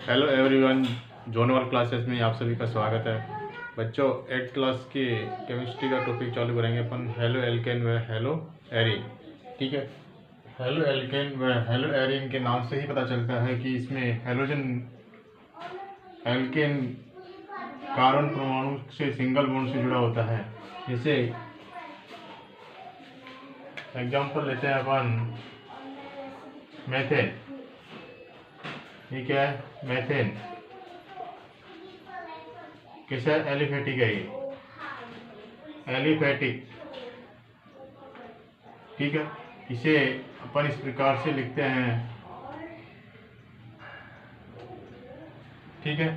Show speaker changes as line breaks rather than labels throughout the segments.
Hello everyone, zonal classes में आप सभी का स्वागत है। बच्चों, 8th क्लास की केमिस्ट्री का टॉपिक चालू करेंगे अपन। हेलो एल्केन व हेलो एरिन। ठीक है। हेलो एल्केन व हेलो एरिन के नाम से ही पता चलता है कि इसमें हेलोजन एल्केन कार्बन परमाणु से सिंगल बॉन्ड से जुड़ा होता है। जैसे एग्जांपल लेते हैं अपन मेथेन। ये क्या है? मेथेन कैसा एलिफेटिक है? ये एलिफेटिक। ठीक है। इसे अपन इस प्रकार से लिखते हैं। ठीक है।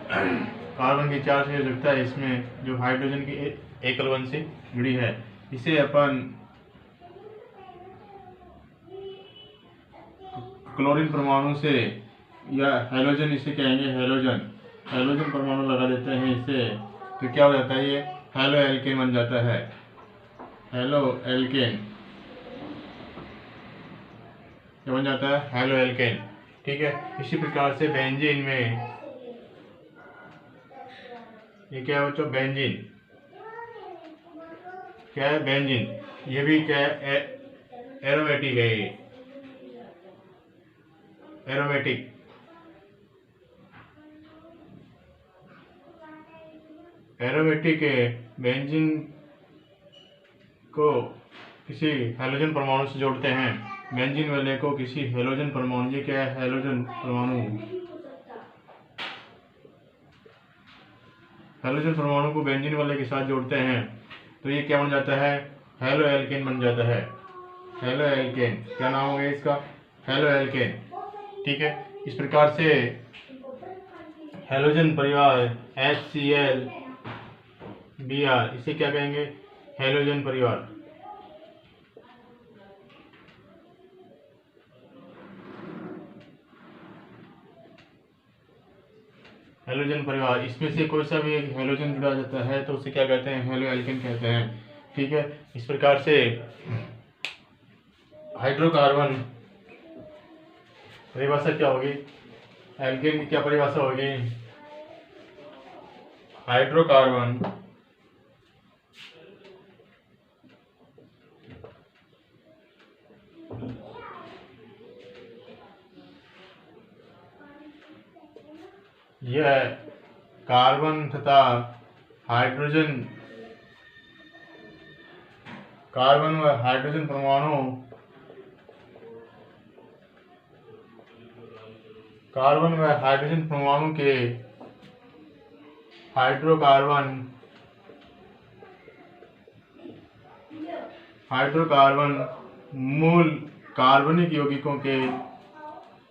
कार्बन की चार से लगता है इसमें जो हाइड्रोजन की एकल बंध से जुड़ी है। इसे अपन क्लोरीन परमाणु से या हेलोजन इसे कहेंगे हेलोजन। हेलोजन परमाणु लगा देते हैं इसे, तो क्या हो जाता है? ये हेलो एल्केन बन जाता है। हेलो एल्केन क्या बन जाता है? Halo alkane. ठीक है। इसी प्रकार से बेंजीन में ये क्या है बच्चों? बेंजीन क्या है? बेंजीन। ये भी क्या है? एरोमेटिक है। ये एरोमेटिक। एरोमेटिक बेंजीन को किसी हेलोजन परमाणु से जोड़ते हैं। बेंजीन वाले को किसी हेलोजन परमाणु, ये क्या है? हेलोजन परमाणु। हेलोजन परमाणु को बेंजीन वाले के साथ जोड़ते हैं तो ये क्या बन जाता है? हेलो एल्केन बन जाता है। Halo alkane. क्या नाम हो गया इसका? Halo alkane. ठीक है। इस प्रकार से हेलोजन परिवार HCl Br, इसे क्या कहेंगे? हेलोजन परिवार। हेलोजन परिवार, इसमें से कोई सा भी एक हेलोजन जुड़ा जाता है तो उसे क्या कहते हैं? हेलो एल्केन कहते हैं। ठीक है। इस प्रकार से हाइड्रोकार्बन परिभाषा क्या होगी? एल्केन की क्या परिभाषा होगी? हाइड्रोकार्बन यह कार्बन तथा हाइड्रोजन, कार्बन व हाइड्रोजन परमाणु, कार्बन व हाइड्रोजन परमाणु के हाइड्रोकार्बन मूल कार्बनिक यौगिकों के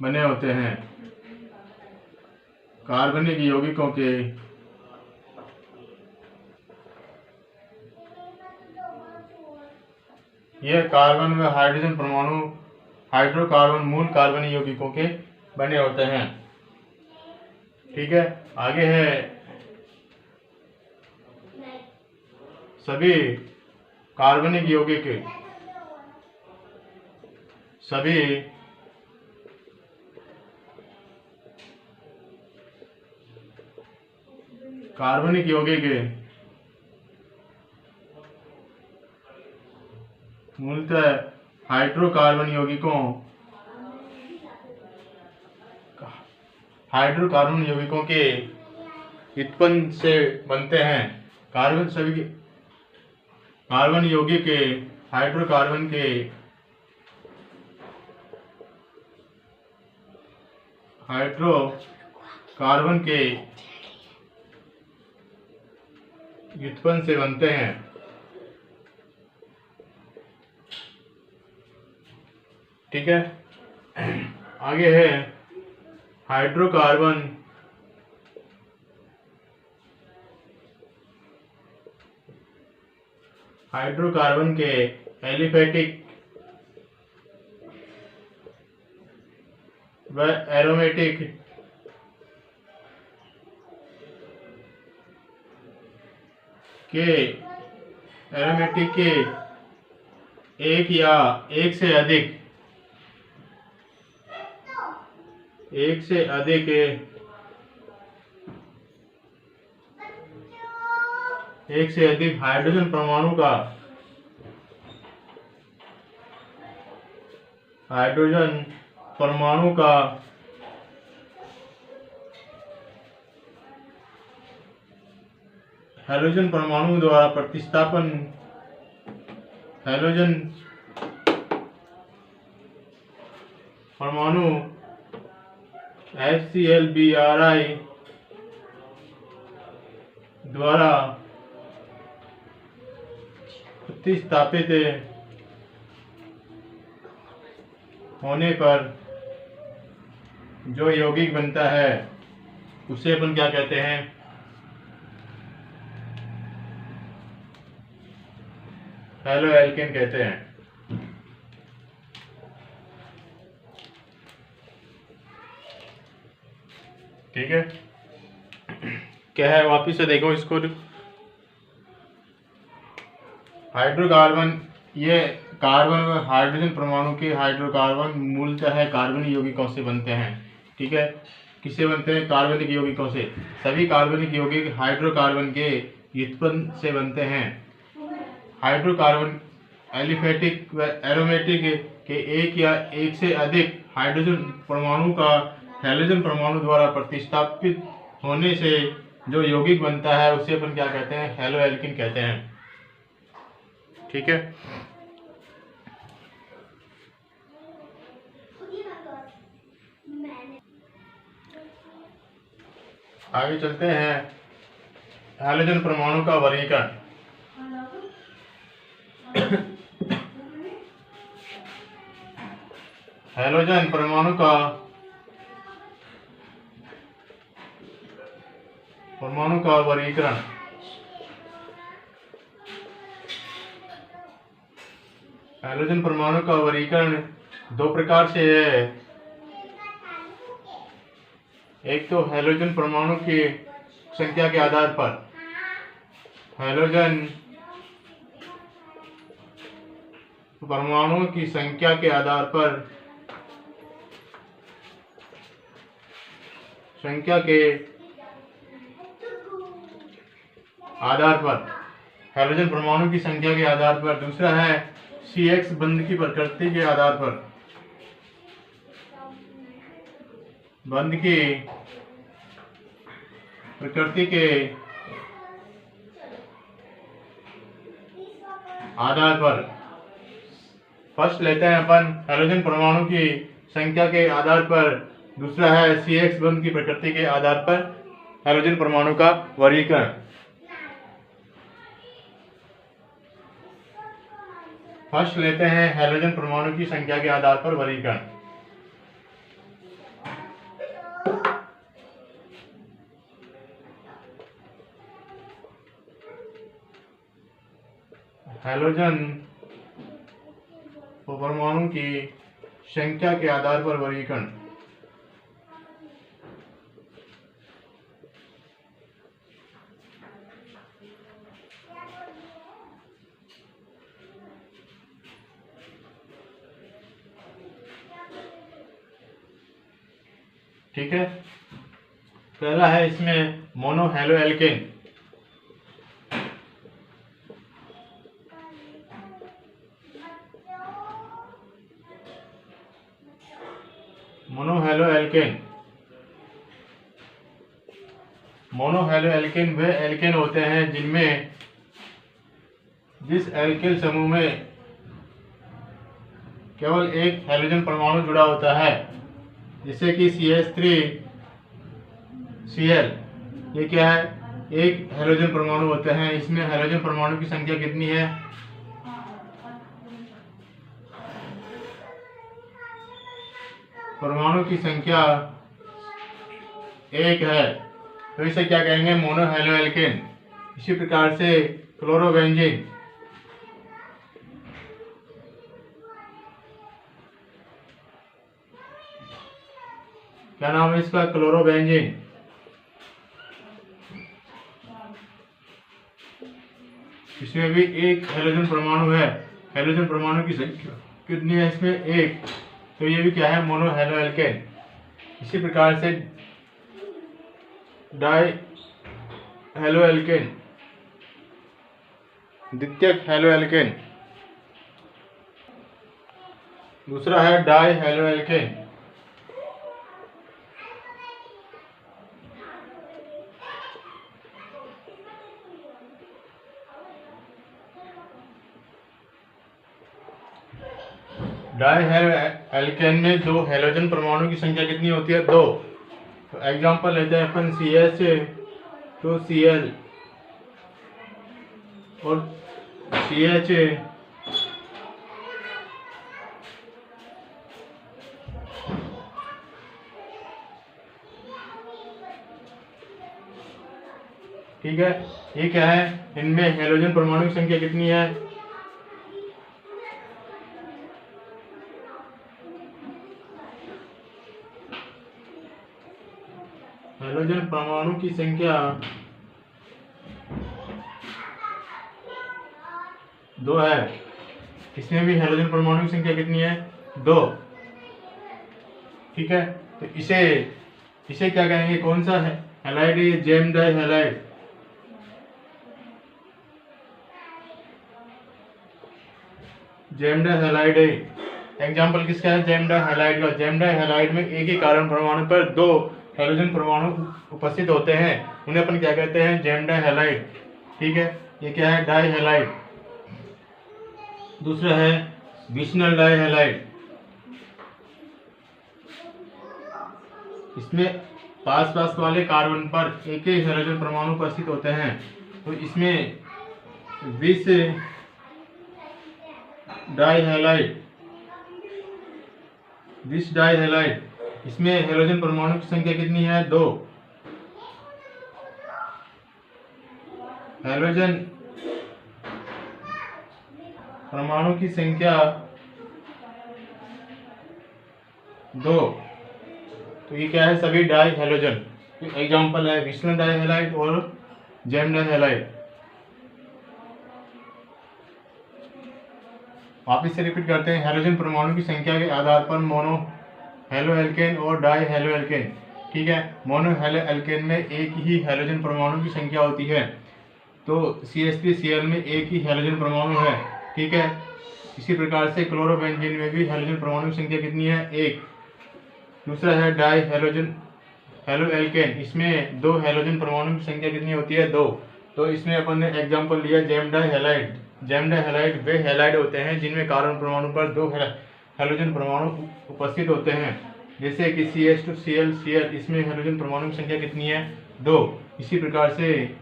बने होते हैं। कार्बनिक यौगिकों के यह कार्बन व हाइड्रोजन परमाणु हाइड्रोकार्बन मूल कार्बनिक यौगिकों के बने होते हैं। ठीक है। आगे है सभी कार्बनिक यौगिक, सभी कार्बनिक यौगिक मूलतः हाइड्रोकार्बन यौगिकों के व्युत्पन्न से बनते हैं। कार्बन यौगिक हाइड्रोकार्बन के व्युत्पन्न से बनते हैं। ठीक है। आगे है हाइड्रोकार्बन के एलिफेटिक व एरोमेटिक के एक या एक से अधिक एक से अधिक हाइड्रोजन परमाणु का हाइड्रोजन परमाणु द्वारा प्रतिस्थापन हैलोजन परमाणु HCl(Br(I) द्वारा प्रतिस्थापित होने पर जो यौगिक बनता है उसे अपन क्या कहते हैं? हैलोएल्केन कहते हैं। ठीक है, क्या है वापिस से देखो इसको। हाइड्रोकार्बन, ये कार्बन व हाइड्रोजन परमाणु के हाइड्रोकार्बन मूलतः है कार्बनिक यौगिकों से बनते हैं। ठीक है, किससे बनते हैं? कार्बनिक यौगिकों से। सभी कार्बनिक यौगिक हाइड्रोकार्बन के व्युत्पन्न से बनते हैं। हाइड्रोकार्बन एलिफेटिक व एरोमेटिक के एक या एक से अधिक हाइड्रोजन परमाणु का हैलोजन परमाणु द्वारा प्रतिस्थापित होने से जो यौगिक बनता है उसे अपन क्या कहते हैं? हैलोएल्केन कहते हैं। ठीक है, आगे चलते हैं। हैलोजन परमाणु का वर्गीकरण। हैलोजन परमाणु का वर्गीकरण। हैलोजन परमाणु का वर्गीकरण दो प्रकार से है। एक तो हैलोजन परमाणु की संख्या के आधार पर, हैलोजन परमाणुओं की संख्या के आधार पर हैलोजन परमाणु की संख्या के आधार पर। दूसरा है CX बंध की प्रकृति के आधार पर। बंध की प्रकृति के आधार पर। फर्स्ट लेते हैं अपन हैलोजन परमाणु की संख्या के आधार पर, दूसरा है CX बंध की प्रकृति के आधार पर हैलोजन परमाणु का वर्गीकरण। फर्स्ट लेते हैं हैलोजन परमाणु की संख्या के आधार पर वर्गीकरण। हैलोजन परमाणु की संख्या के आधार पर वर्गीकरण। ठीक है, पहला है इसमें मोनो हैलोएल्केन। मोनोहैलोएल्केन वे एल्केन होते हैं जिनमें जिस एल्केन समूह में केवल एक हैलोजन परमाणु जुड़ा होता है, जैसे कि CH3Cl, ये क्या है? एक हैलोजन परमाणु होते हैं। इसमें हैलोजन परमाणु की संख्या कितनी है? परमाणु की संख्या एक है, तो इसे क्या कहेंगे? मोनोहैलोएल्केन। इसी प्रकार से क्लोरोबेंजीन, क्या नाम है इसका? क्लोरोबेंजीन। इसमें भी एक हैलोजन परमाणु है। हैलोजन परमाणु की संख्या कितनी है इसमें? एक, तो ये भी क्या है? मोनोहैलोएल्केन। इसी प्रकार से डाई हेलो एल्केन, द्वितीयक हेलो एल्केन। दूसरा है die halo alkane. Die halo alkane में दो हेलोजन परमाणु की संख्या कितनी होती है? 2। तो एग्जांपल लेते हैं अपन CH तो Cl और CH ठीक है। ये क्या है? इनमें हेलोजन परमाणु की संख्या कितनी है? हेलोजन परमाणु की संख्या 2 है। इसमें भी हेलोजन परमाणु की संख्या कितनी है? 2। ठीक है। तो इसे क्या कहेंगे? कौन सा है हैलाइड? ये gem die halide. Gem die halide है। एग्जाम्पल किसका है? जेम डाई हैलाइड का। जेम डाई हैलाइड में एक ही कार्बन परमाणु पर 2 हेलोजन परमाणु उपस्थित होते हैं, उन्हें अपन क्या कहते हैं? Gem die halide. ठीक है। ये क्या है? Di halide. दूसरा है विशनल डाई हैलाइड। इसमें पास पास वाले कार्बन पर एक ही हेलोजन परमाणु उपस्थित होते हैं, तो इसमें vic di halide, vic di halide. इसमें हेलोजन परमाणु की संख्या कितनी है? 2। हेलोजन परमाणु की संख्या 2। तो ये क्या है? सभी डाई हेलोजन। एग्जाम्पल है विशनल डाई हैलाइड और जेम डाई हैलाइड। वापिस से रिपीट करते हैं। हेलोजन परमाणु की संख्या के आधार पर मोनो हेलो एल्केन और डाई हेलो एल्केन। ठीक है। मोनो हेलो एल्केन में एक ही हेलोजन परमाणु की संख्या होती है, तो CH3Cl में एक ही हेलोजन परमाणु है। ठीक है। इसी प्रकार से क्लोरोबेंजीन में भी हेलोजन परमाणु की संख्या कितनी है? 1। दूसरा है डाई हेलोजन हेलो एल्केन। इसमें 2 हेलोजन परमाणु की संख्या कितनी होती है? 2। तो इसमें अपन ने एग्जांपल लिया gem die halide. Gem die halide वे हैलाइड होते हैं जिनमें कार्बन परमाणु पर 2 हेलोजन परमाणु उपस्थित होते हैं, जैसे कि CH2Cl Cl। इसमें हेलोजन परमाणु की संख्या कितनी है? 2। इसी प्रकार से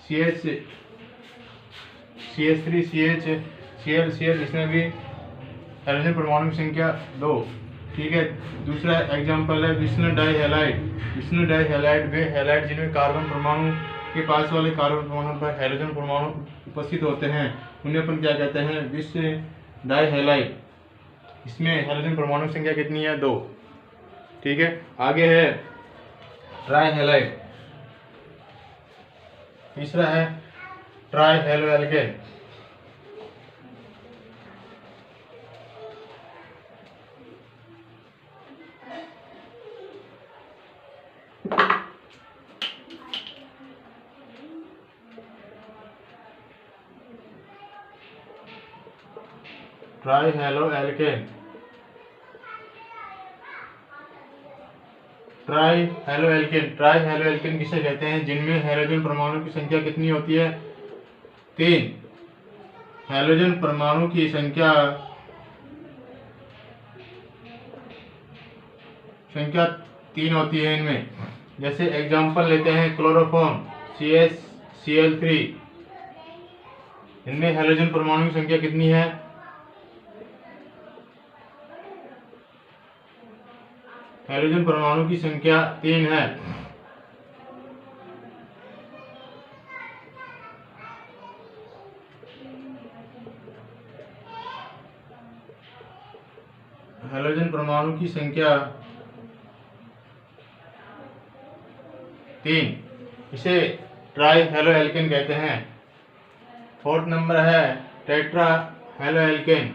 CH3CH Cl Cl, इसमें भी हेलोजन परमाणु की संख्या 2। ठीक है। दूसरा एग्जांपल है विशनल डाई हैलाइड। विशनल डाई हैलाइड वे हैलाइड जिनमें कार्बन परमाणु के पास वाले कार्बन परमाणु पर हेलोजन परमाणु उपस्थित होते हैं, उन्हें अपन क्या कहते हैं? Vic di halide. इसमें हेलोजन परमाणु की संख्या कितनी है? 2। ठीक है। आगे है ट्राई हैलाइड। तीसरा है try halo alkane. Try halo alkane. Try halo alkane. Try halo alkane किसे कहते हैं? जिनमें हेलोजन परमाणु की संख्या कितनी होती है? 3। हेलोजन परमाणु की संख्या 3 होती है इनमें। जैसे एग्जांपल लेते हैं क्लोरोफॉर्म CH Cl3। इनमें हेलोजन परमाणु की संख्या कितनी है? हेलोजन परमाणु की संख्या 3 है। हेलोजन परमाणु की संख्या 3। इसे ट्राई हेलो एल्केन कहते हैं। 4th नंबर है tetra halo alkane.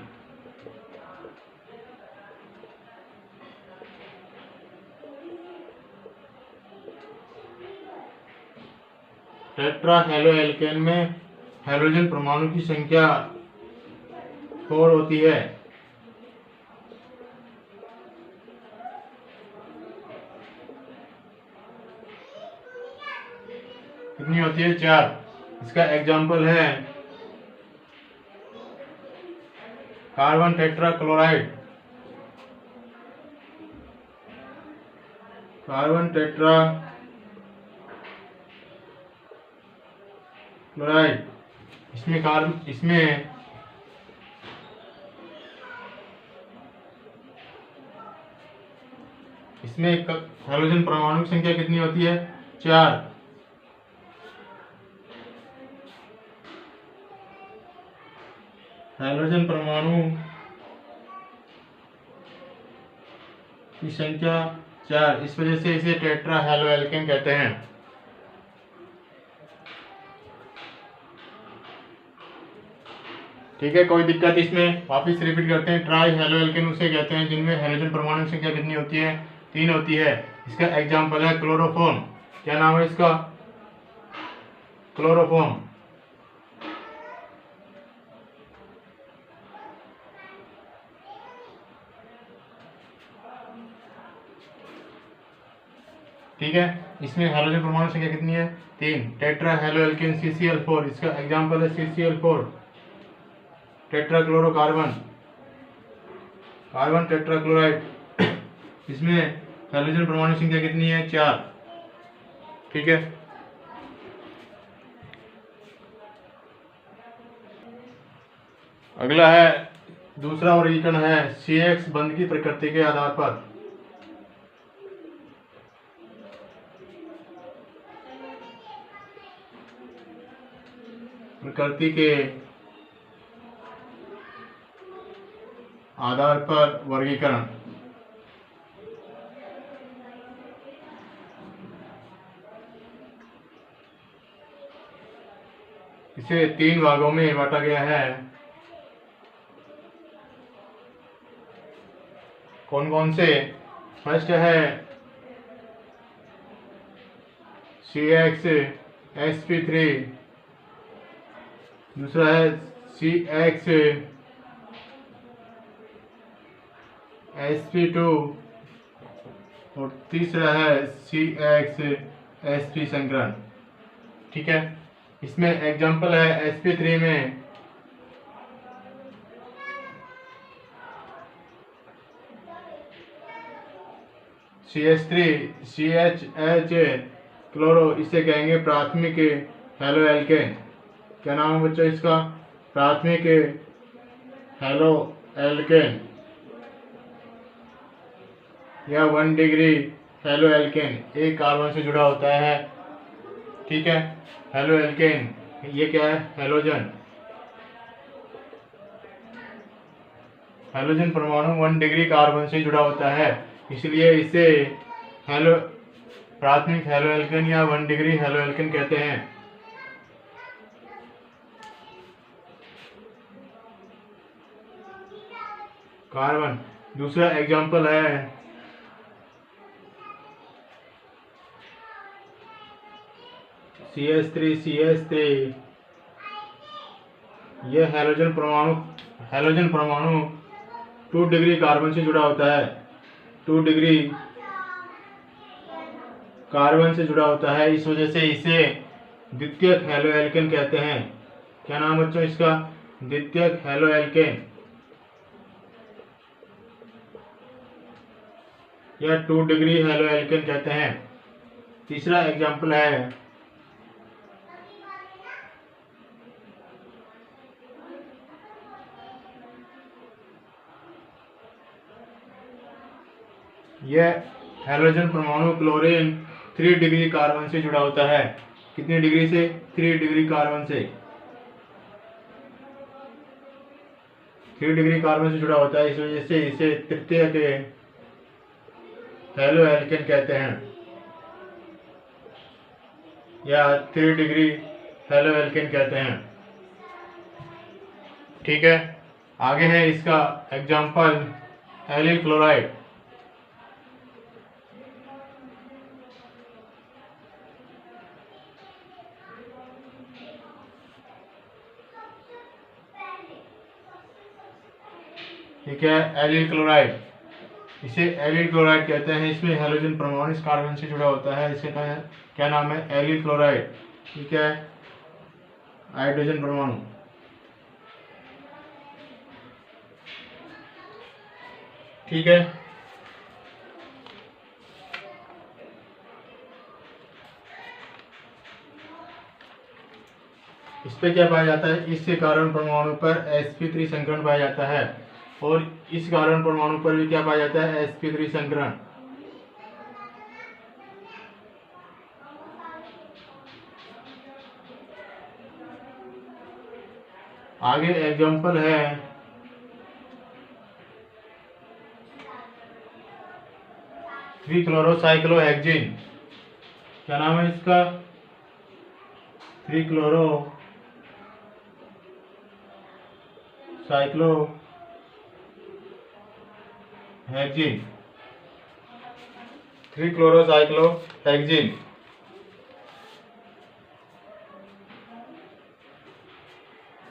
Tetra halo alkane में हाइड्रोजन परमाणु की संख्या 4 होती है। कितनी होती है? 4। इसका एग्जाम्पल है carbon tetra chloride. Carbon tetrachloride इसमें हाइड्रोजन परमाणु की संख्या कितनी होती है? 4। हाइड्रोजन परमाणु की संख्या 4, इस वजह से इसे टेट्रा हेलो एल्केन कहते हैं। ठीक है, कोई दिक्कत इसमें? वापिस रिपीट करते हैं। ट्राई हेलो एल्केन उसे कहते हैं जिनमें हाइड्रोजन परमाणु की संख्या कितनी होती है? 3 होती है। इसका एग्जाम्पल है क्लोरोफॉर्म। क्या नाम है इसका? क्लोरोफॉर्म। ठीक है, इसमें हाइड्रोजन परमाणु संख्या कितनी है? 3। टेट्रा हेलो एल्केन CCl4, इसका एग्जाम्पल है CCl4। Tetrachlorocarbon, carbon tetrachloride, इसमें हाइड्रोजन परमाणु संख्या कितनी है? 4। ठीक है, अगला है दूसरा वर्गीकरण है CX बंध की प्रकृति के आधार पर। प्रकृति के आधार पर वर्गीकरण। इसे 3 भागों में बांटा गया है। कौन कौन से? फर्स्ट है CXsp3, दूसरा है CXsp2 और तीसरा है CXsp संकरण। ठीक है, इसमें एग्जाम्पल है sp3 में CH3CHH क्लोरो, इसे कहेंगे प्राथमिक हेलो एल्केन। क्या नाम है बच्चों इसका? प्राथमिक हेलो एल्केन या 1 डिग्री हेलो एल्केन। एक कार्बन से जुड़ा होता है। ठीक है, हेलो एल्केन ये क्या है? हेलोजन। हेलोजन परमाणु 1 डिग्री कार्बन से जुड़ा होता है, इसलिए इसे प्राथमिक हेलो एल्केन या 1 डिग्री हेलो एल्केन कहते हैं। कार्बन, दूसरा एग्जाम्पल है CH3CH3, यह हेलोजन परमाणु 2 डिग्री कार्बन से जुड़ा होता है। 2 डिग्री कार्बन से जुड़ा होता है, इस वजह से इसे द्वितीयक हेलो एल्केन कहते हैं। क्या नाम बच्चों इसका? द्वितीयक हेलो एल्केन या 2 डिग्री हेलो एल्केन कहते हैं। तीसरा एग्जाम्पल है यह हेलोजन परमाणु क्लोरीन 3 डिग्री कार्बन से जुड़ा होता है। कितनी डिग्री से? 3 डिग्री कार्बन से। 3 डिग्री कार्बन से जुड़ा होता है, इस वजह से इसे तृतीयक हेलो एल्केन कहते हैं या 3 डिग्री हेलो एल्केन कहते हैं। ठीक है, आगे है इसका एग्जाम्पल एलिल क्लोराइड। ठीक है, एलिल क्लोराइड, इसे एलिल क्लोराइड कहते हैं। इसमें हेलोजन परमाणु इस कार्बन से जुड़ा होता है, इसे क्या नाम है, एलिल क्लोराइड। ठीक है, हाइड्रोजन परमाणु। ठीक है, इस पे क्या पाया जाता है, इसके कार्बन परमाणु पर sp3 संकरण पाया जाता है, और इस कार्बन परमाणु पर भी क्या पाया जाता है, sp3 संकरण। आगे एग्जांपल है 3-क्लोरोसाइक्लोहेक्सिन, क्या नाम है इसका, 3-क्लोरोसाइक्लोहेक्सिन, 3-क्लोरोसाइक्लोहेक्सिन।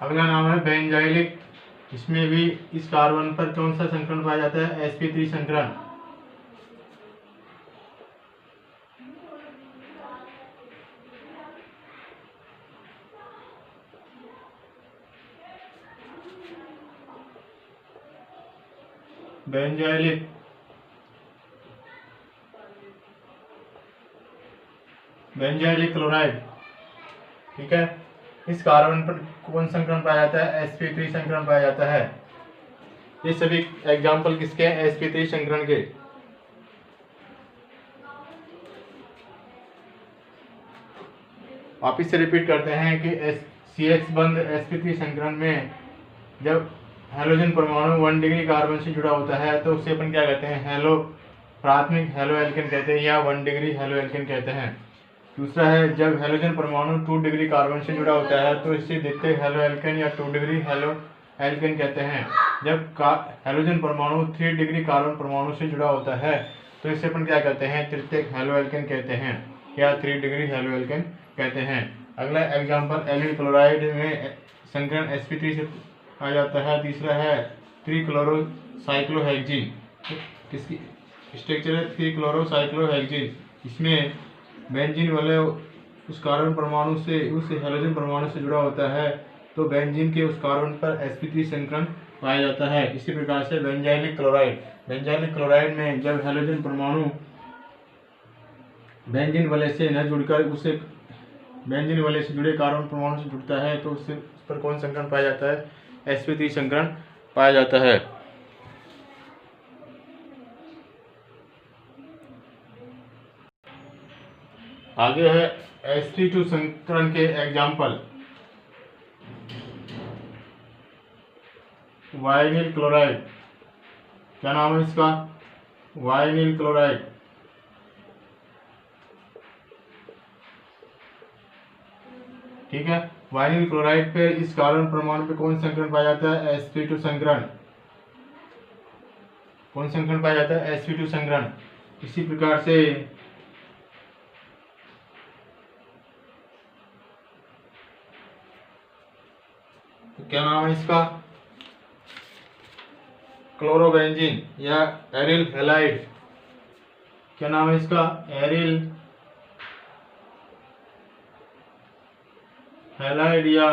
अगला नाम है बेंजाइलिक, इसमें भी इस कार्बन पर कौन सा संकरण पाया जाता है, sp3 संकरण। Benzylic, benzylic chloride. ठीक है, इस कार्बन पर कौन संकरण पाया जाता है, sp3 संकरण पाया जाता है। ये सभी एग्जाम्पल किसके हैं, sp3 संकरण के। वापिस से रिपीट करते हैं कि CH बंद sp3 संकरण में जब हेलोजन परमाणु 1 डिग्री कार्बन से जुड़ा होता है तो उसे अपन क्या कहते हैं, हेलो प्राथमिक हेलो एल्केन कहते हैं, या 1 डिग्री हेलो एल्केन कहते हैं। दूसरा है जब हेलोजन परमाणु 2 डिग्री कार्बन से जुड़ा होता है तो इसे द्वितीयक हेलो एल्केन या 2 डिग्री हेलो एल्केन कहते हैं। जब हेलोजन परमाणु 3 डिग्री कार्बन परमाणु से जुड़ा होता है तो इसे अपन क्या कहते हैं, तृतीयक हेलो एल्केन कहते हैं, या 3 डिग्री हेलो एल्केन कहते हैं। अगला एग्जाम्पल एलिल क्लोराइड में संकरण sp3 से आ जाता है। तीसरा है 3-क्लोरोसाइक्लोहेक्सिन, किसकी स्ट्रक्चर है, 3-क्लोरोसाइक्लोहेक्सिन। इसमें बेंजीन वाले उस कार्बन परमाणु से उस हेलोजन परमाणु से जुड़ा होता है तो बेंजीन के उस कार्बन पर sp3 संकरण पाया जाता है। इसी प्रकार से बेंजाइलिक क्लोराइड, बेंजाइलिक क्लोराइड में जब हेलोजन परमाणु बेंजीन वाले से न जुड़कर उसे बेंजीन वाले से जुड़े कार्बन परमाणु से जुड़ता है तो उस पर कौन संकरण पाया जाता है, sp3 संकरण पाया जाता है। आगे है sp2 संकरण के एग्जाम्पल, वाइनिल क्लोराइड, क्या नाम है इसका, वाइनिल क्लोराइड। ठीक है, वाइनिल क्लोराइड पे इस कार्बन परमाणु पे कौन संकरण पाया जाता है, sp2 संकरण। कौन संकरण पाया जाता है, sp2 संकरण। इसी प्रकार से तो क्या नाम है इसका, क्लोरोबेंजीन या एरिल हैलाइड, क्या नाम है इसका, एरिल हैलाइड या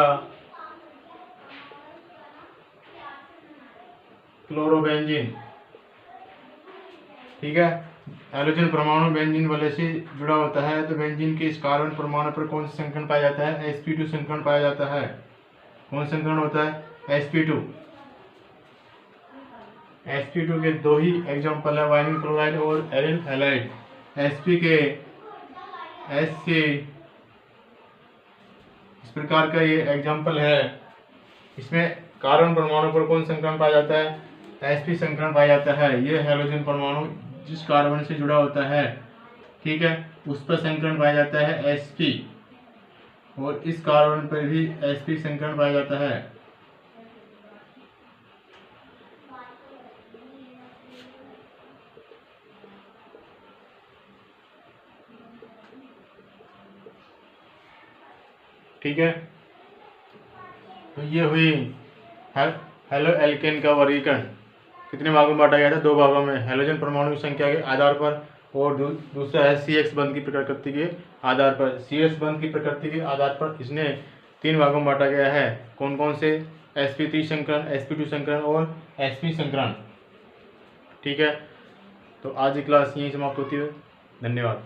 क्लोरोबेंजीन। ठीक है, हेलोजन परमाणु बेंजीन वाले से जुड़ा होता है तो बेंजीन के इस कार्बन परमाणु पर कौन सा संकरण पाया जाता है, sp2 संकरण पाया जाता है। कौन संकरण होता है, sp2। sp2 के दो ही एग्जांपल है, वाइनिल क्लोराइड और एरिल हैलाइड। sp के sc इस प्रकार का ये एग्जांपल है। इसमें कार्बन परमाणु पर कौन संकरण पाया जाता है, sp संकरण पाया जाता है। ये हेलोजन परमाणु जिस कार्बन से जुड़ा होता है, ठीक है, उस पर संकरण पाया जाता है sp, और इस कार्बन पर भी sp संकरण पाया जाता है। ठीक है, तो ये हुई हेलो एल्केन का वर्गीकरण। कितने भागों में बांटा गया था? 2 भागों में, हैलोजन परमाणु की संख्या के आधार पर, और दूसरा है CX बंध की प्रकृति के आधार पर, CS बंध की प्रकृति के आधार पर इसने 3 भागों में बांटा गया है। कौन कौन से? sp3 संकरण, sp2 संकरण और sp संकरण। ठीक है, तो आज की क्लास यहीं समाप्त होती है। धन्यवाद।